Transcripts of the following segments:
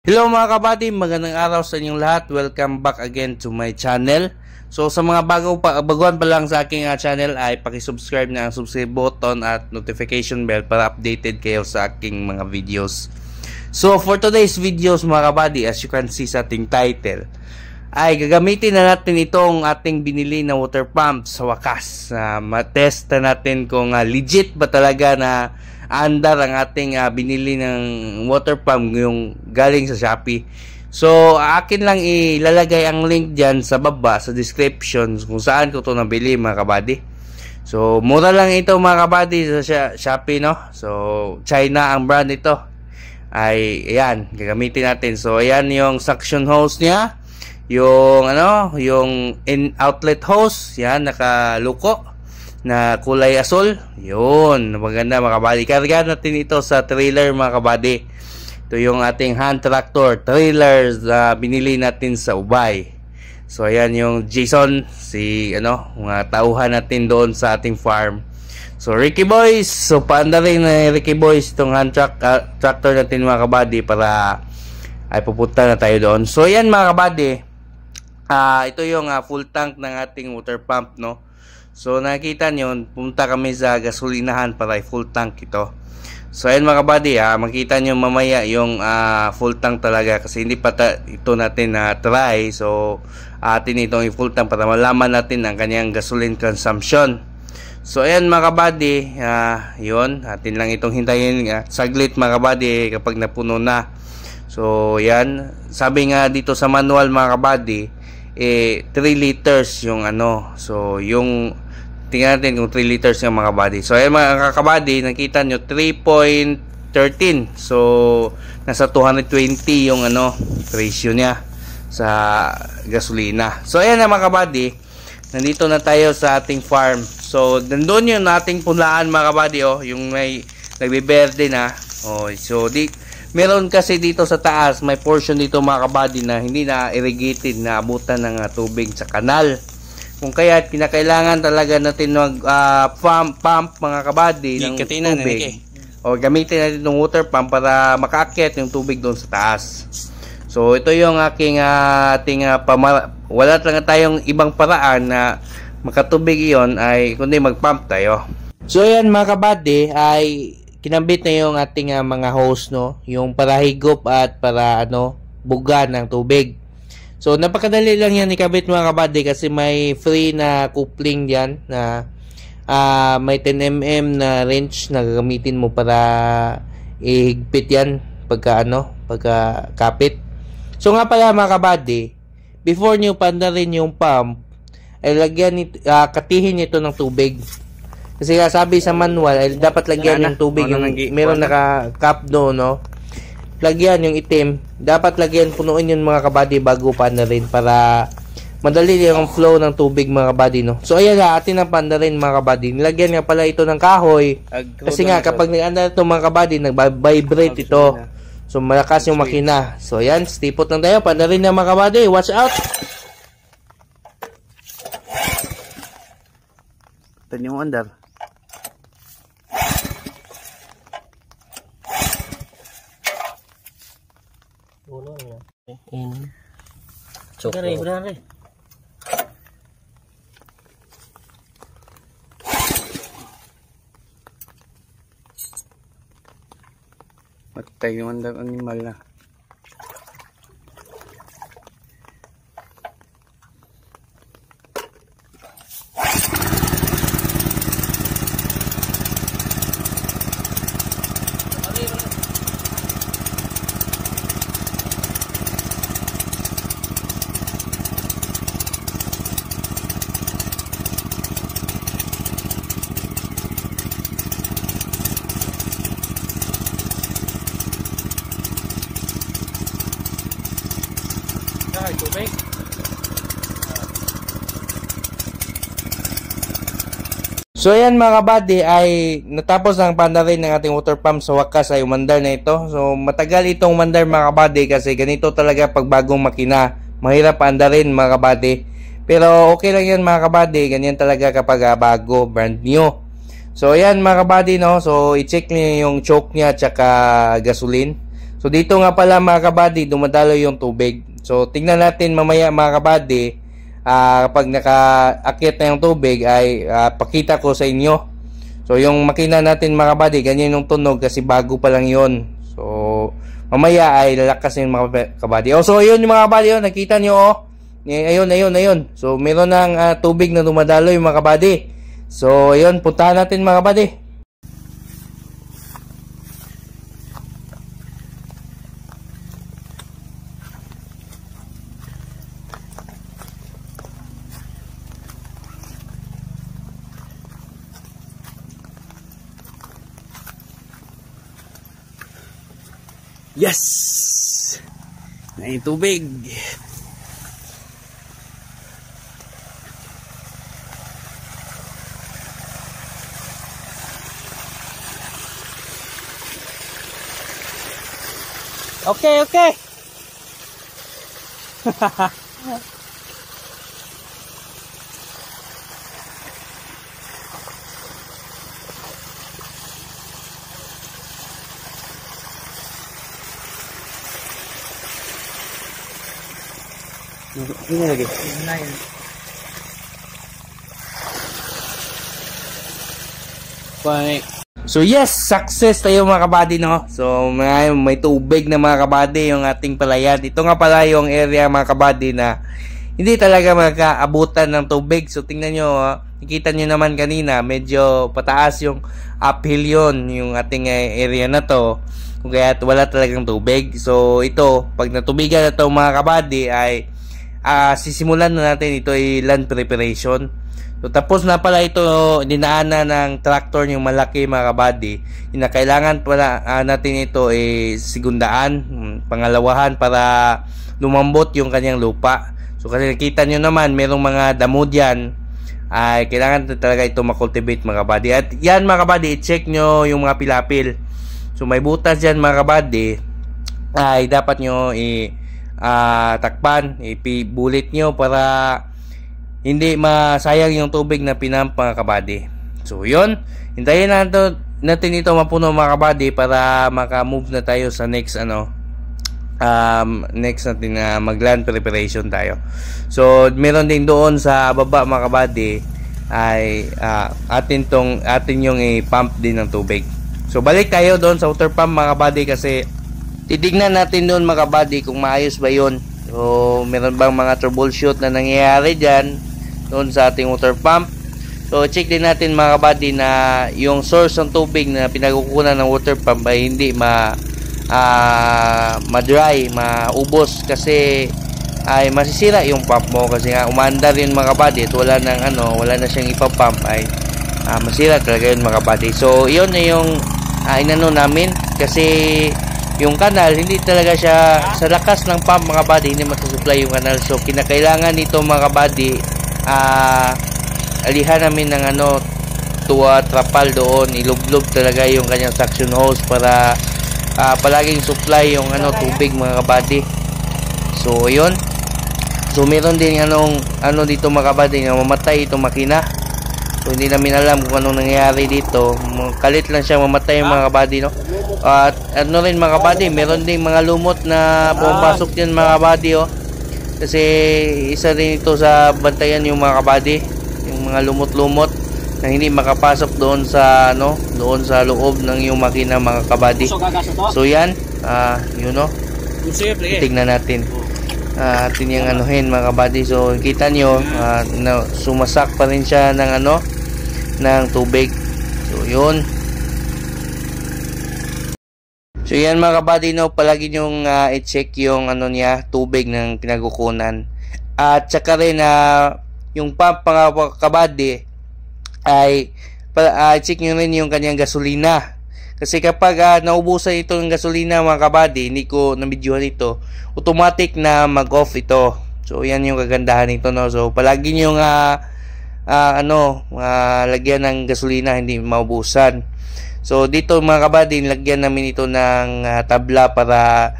Hello mga kabady, magandang araw sa inyong lahat. Welcome back again to my channel. So sa mga baguhan pa lang sa aking channel ay paki-subscribe na ang subscribe button at notification bell para updated kayo sa aking mga videos. So for today's videos mga kabady, as you can see sa ating title, ay gagamitin na natin itong ating binili na water pump sa wakas. Matest na natin kung legit ba talaga na andar ang ating binili ng water pump yung galing sa Shopee. So akin lang ilalagay ang link dyan sa baba sa description kung saan ko to nabili mga kabady. So mura lang ito mga kabady sa Shopee, no? So China ang brand ito. Ay ayan, gagamitin natin. So ayan yung suction hose niya, yung yung outlet hose, yan nakaluko na kulay asul. Yun, maganda mga kabady. Kargaan natin ito sa trailer mga kabady. Ito yung ating hand tractor trailers na binili natin sa Ubay. So ayan yung Jason, mga tauhan natin doon sa ating farm. So Ricky Boys, so paanda rin na Ricky Boys itong hand tractor natin mga kabady para ay pupunta na tayo doon. So ayan mga kabady, ito yung full tank ng ating water pump, no? So nakita nyo, pumunta kami sa gasolinahan para full tank ito. So ayun mga kabady, makita nyo mamaya yung full tank talaga kasi hindi pa ito natin try. So atin itong full tank para malaman natin ang kanyang gasoline consumption. So ayan mga kabady, yun, atin lang itong hintayin saglit mga kabady kapag napuno na. So yan, sabi nga dito sa manual mga kabady, 3 liters yung so yung tingnan natin kung 3 liters yung mga kabady. So ayan mga kabady, nakita nyo 3.13. So nasa 220 yung ratio niya sa gasolina. So ayan na mga kabady, nandito na tayo sa ating farm. So nandun yung ating punlaan mga kabady, yung may nagbiberde na. So meron kasi dito sa taas, may portion dito mga kabady na hindi na irrigated, na abutan ng tubig sa kanal. Kung kaya kinakailangan talaga natin pump mga kabady ng tubig. O gamitin natin itong water pump para makaakyat yung tubig doon sa taas. So ito yung aking wala talaga tayong ibang paraan na makatubig iyon ay kundi mag-pump tayo. So yan mga kabady, ay kinambit na yung ating mga hose, no? Yung para higop at para buga ng tubig. So napakadali lang yan ikabit mga kabady kasi may free na coupling diyan na may 10mm na wrench na gagamitin mo para ihigpit yan pagka kapit. So nga pala mga kabady, before nyo pandarin yung pump ay katihin ito ng tubig. Kasi sabi sa manual ay dapat lagyan ng tubig yung meron naka-cap doon, no? Lagyan yung itim, dapat lagyan, punuin yun mga kabady bago pandarin para madali yung flow ng tubig mga kabady, no? So ayan atin ang pandarin mga kabady. Nilagyan nga pala ito ng kahoy kasi nga kapag nag-andar ito mga kabady, nag-vibrate ito. So malakas yung makina. So ayan, stipot lang tayo, pandarin na mga kabady. Watch out! Ito yung andar. Benar. Matay yung animal na. Tubig. So ayan mga kabady, ay natapos ang pandarin ng ating water pump. Sa wakas ay umandar na ito. So matagal itong umandar mga kabady kasi ganito talaga pag bagong makina, mahirap andarin mga kabady. Pero okay lang yan mga kabady, ganyan talaga kapag bago, brand new. So ayan mga kabady, no. So i-check niyo yung choke niya at saka gasoline. So So dito nga pala mga kabady, dumadalo yung tubig. So tingnan natin mamaya mga kabady, kapag nakaakit na yung tubig ay pakita ko sa inyo. So yung makina natin mga kabady, ganyan yung tunog kasi bago pa lang yon. So mamaya ay lalakas yung mga kabady. So yun yung mga kabady, nakita nyo ayun. So meron ng tubig na dumadalo yung mga kabady. So ayun, puntahan natin mga kabady. Yes! Na yung tubig. Okay. Ini lagi. So yes, success tayo mga kabady, no? So may tubig na mga kabady yung ating palayan. Ito nga pala yung area mga kabady na hindi talaga makaabutan ng tubig. So tingnan nyo, nakita nyo naman kanina, medyo pataas yung uphill yun, yung ating area na to. Kaya wala talagang tubig. So ito, pag natubigan na to mga kabady ay sisimulan na natin ito ay land preparation. So tapos na pala ito dinaanan ng tractor yung malaki mga kabady. Na kailangan pala natin ito sigundaan, pangalawahan para lumambot yung kanyang lupa. So kasi nakita nyo naman merong mga damo dyan, ay kailangan talaga ito makultivate mga kabady. At yan mga kabady, i-check nyo yung mga pilapil. So may butas dyan mga kabady, ay dapat nyo takpan, ipibulit nyo para hindi masayang yung tubig na pinump mga kabady. So yun, hintayin natin ito mapuno mga kabady para maka-move na tayo sa next next natin na mag-land preparation tayo. So meron din doon sa baba mga kabady ay atin yung i-pump din ng tubig. So balik tayo doon sa water pump mga kabady kasi titignan natin doon mga kabady kung maayos ba yun. So meron bang mga troubleshoot na nangyayari dyan doon sa ating water pump. So check din natin mga kabady na yung source ng tubig na pinagkukunan ng water pump ay hindi ma-dry, maubos kasi ay masisira yung pump mo kasi nga umaandar yun mga kabady at wala na siyang ipapump ay masira talaga yun mga kabady. So yun na yung inano namin kasi yung kanal hindi talaga siya sa lakas ng pump mga kabady, hindi masusupply yung kanal. So kinakailangan nito mga kabady alihan namin ng trapal doon, ilublob talaga yung kanyang suction hose para palaging supply yung tubig mga kabady. So yun, so meron din dito mga kabady na mamatay itong makina. So hindi namin alam kung anong nangyayari dito, kalit lang siya mamatay yung mga kabady, no? At rin mga kabady, meron din mga lumot na pumapasok yan mga kabady, kasi isa rin ito sa bantayan yung mga kabady, yung mga lumot-lumot na hindi makapasok doon sa doon sa loob ng yung makina mga kabady. So yan, yun tingnan natin atin yung mga kabady. So kita nyo sumasak pa rin siya ng ng tubig. So yun. So yan mga kabady, palagi nyong i-check yung niya, tubig ng pinagkukunan. At saka rin yung pump mga kabady ay check nyo rin yung kanyang gasolina. Kasi kapag naubusan ito ng gasolina mga kabady, hindi ko na-videohan ito, automatic na mag-off ito. So yan yung kagandahan nito, no? So palagi nyo lagyan ng gasolina, hindi maubusan. So dito mga kabady, lagyan namin ito ng tabla para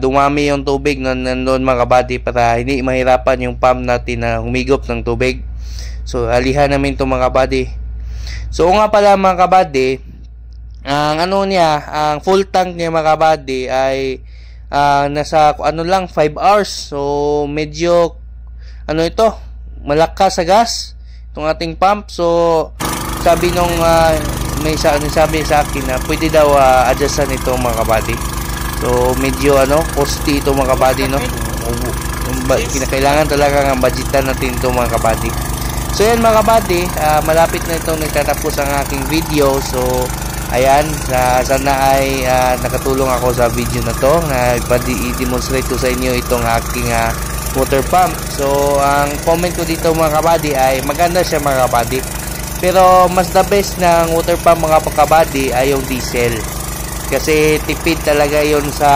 dumami yung tubig nandoon mga kabady, para hindi mahirapan yung pump natin na humigop ng tubig. So alihan namin ito mga kabady. So nga pala mga kabady, Ang ano niya, ang full tank niya mga kabady ay nasa ano lang 5 hours. So medyo ano ito, malakas sa gas itong ating pump. So sabi nung may sabi sa akin na pwede daw adjustan ito mga kabady. So medyo costly ito mga kabady, no. Kinakailangan talaga ng budgetan natin ito mga kabady. So yan mga kabady, malapit na itong nagtatapos ang aking video. So ayan, sana ay nakatulong ako sa video na to na i-demonstrate ko sa inyo itong aking water pump. So ang comment ko dito mga kabady ay maganda siya mga kabady, pero mas the best ng water pump mga kabady ay yung diesel, kasi tipid talaga yon sa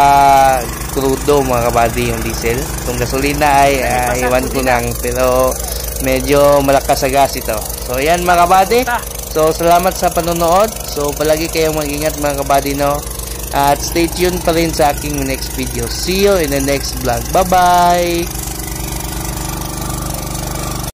crudo mga kabady yung diesel. Kung gasolina ay iwan ko lang, pero medyo malakas sa gas ito. So ayan mga kabady, so salamat sa panonood. So palagi kayong mag-ingat mga kabady, no, at stay tuned pa rin sa aking next video. See you in the next vlog. Bye bye.